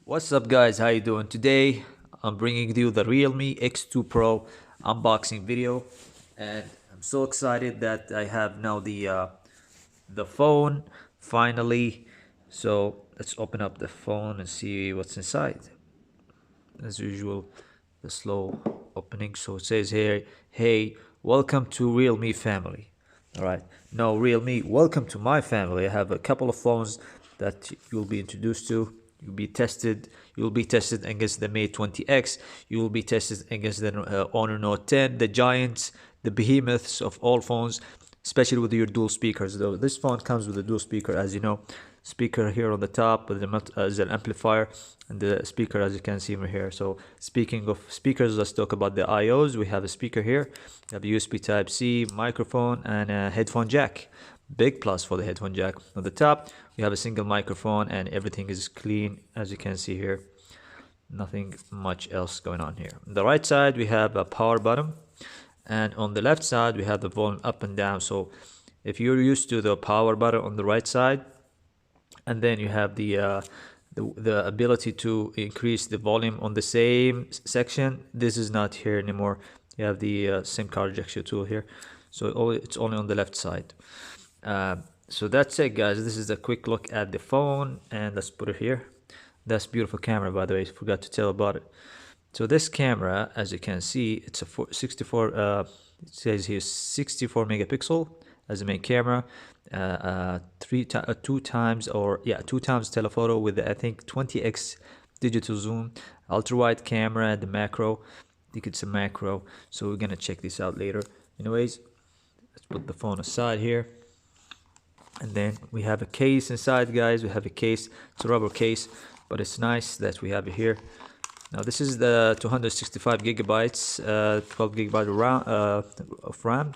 What's up guys, how you doing? Today I'm bringing you the Realme X2 Pro unboxing video, and I'm so excited that I have now the phone finally. So let's open up the phone and see what's inside. As usual, the slow opening. So it says here, hey, welcome to Realme family. All right, no, Realme, welcome to my family. I have a couple of phones that you'll be introduced to. You'll be tested against the Mate 20X. You will be tested against the Honor Note 10, the giants, the behemoths of all phones, especially with your dual speakers. Though this phone comes with a dual speaker, as you know, speaker here on the top with as an amplifier, and the speaker as you can see over here. So speaking of speakers, let's talk about the IOs. We have a speaker here, we have a USB Type C, microphone, and a headphone jack. Big plus for the headphone jack. On the top we have a single microphone, and everything is clean as you can see here. Nothing much else going on here. On the right side we have a power button, and on the left side we have the volume up and down. So if you're used to the power button on the right side, and then you have the ability to increase the volume on the same section, this is not here anymore. You have the SIM card ejection tool here, so it's only on the left side. So that's it guys, this is a quick look at the phone, and let's put it here. That's beautiful camera, by the way, I forgot to tell about it. So this camera, as you can see, it's a 64 it says here 64 megapixel as the main camera, two times telephoto with I think 20x digital zoom, ultra wide camera, the macro. I think it's a macro, so we're gonna check this out later. Anyways, let's put the phone aside here, and then we have a case inside guys. We have a case, it's a rubber case, but it's nice that we have it here. Now this is the 265 gigabytes 12 gigabyte of RAM.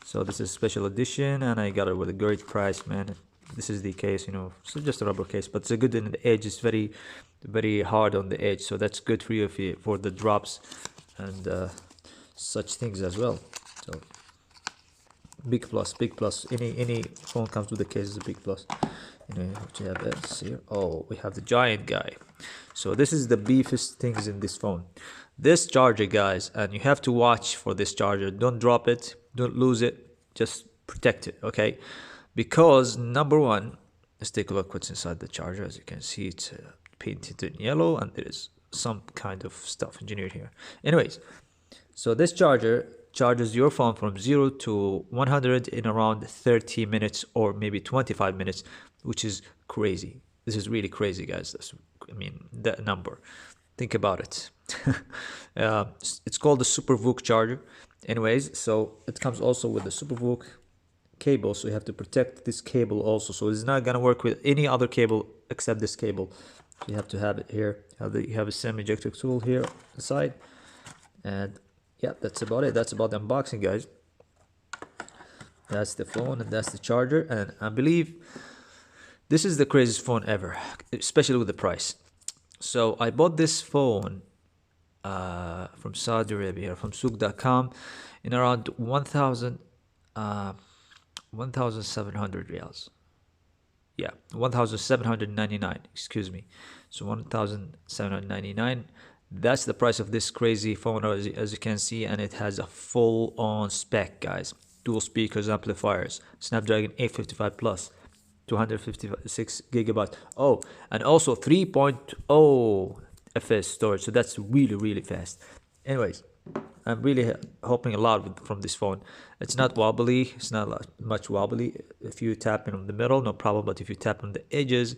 So this is special edition, and I got it with a great price, man. This is the case, you know, so just a rubber case, but it's a good in the edge. It's very hard on the edge, so that's good for you for the drops and such things as well. So big plus, big plus. Any phone comes with a case is a big plus. You know what you have else here. Oh, we have the giant guy. So this is the beefiest things in this phone. This charger guys, and you have to watch for this charger. Don't drop it, don't lose it, just protect it, okay? Because number one, let's take a look what's inside the charger. As you can see, it's painted in yellow, and there is some kind of stuff engineered here. Anyways, so this charger charges your phone from 0 to 100 in around 30 minutes or maybe 25 minutes, which is crazy. This is really crazy guys. I mean, that number, think about it. It's called the SuperVOOC charger. Anyways, so it comes also with the SuperVOOC cable, so you have to protect this cable also. So it's not gonna work with any other cable except this cable. So you have to have it here. You have a SIM ejector tool here on the side, and yeah, that's about it. That's about the unboxing guys. That's the phone and that's the charger, and I believe this is the craziest phone ever, especially with the price. So I bought this phone from Saudi Arabia, from souk.com, in around 1,700 riyals. Yeah, 1,799, excuse me. So 1,799. That's the price of this crazy phone, as you can see, and it has a full-on spec guys. Dual speakers, amplifiers, Snapdragon 855 plus, 256 gigabytes. Oh, and also 3.0 fs storage, so that's really fast. Anyways, I'm really hoping a lot from this phone. It's not wobbly, it's not much wobbly. If you tap in the middle, no problem, but if you tap on the edges,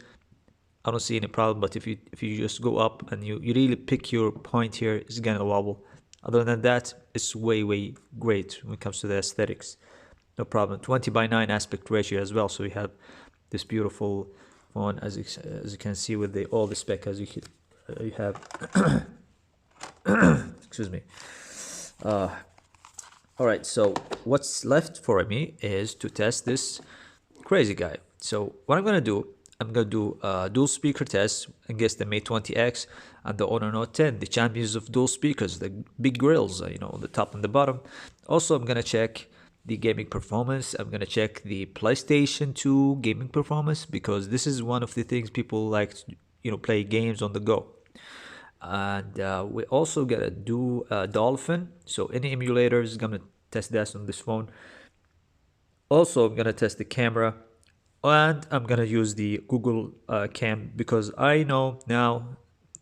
I don't see any problem. But if you just go up and you really pick your point here, it's gonna wobble. Other than that, it's way great when it comes to the aesthetics. No problem. 20:9 aspect ratio as well, so you have this beautiful phone as you can see with all the spec as you have. Excuse me. All right, so what's left for me is to test this crazy guy. So what I'm gonna do, I'm gonna do a dual speaker test against the Mate 20X and the Honor Note 10, the champions of dual speakers, the big grills, you know, the top and the bottom. Also, I'm gonna check the gaming performance. I'm gonna check the PlayStation 2 gaming performance, because this is one of the things people like play games on the go. And we also gotta do Dolphin. So any emulator is gonna test that on this phone. Also, I'm gonna test the camera, and I'm gonna use the Google Cam, because I know now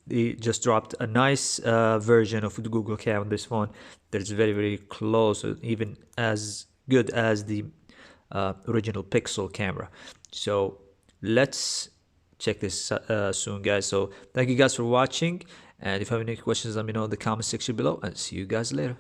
they just dropped a nice version of the Google Cam on this phone that is very, very close, even as good as the original Pixel camera. So let's check this soon, guys. So thank you guys for watching, and if you have any questions, let me know in the comment section below, and see you guys later.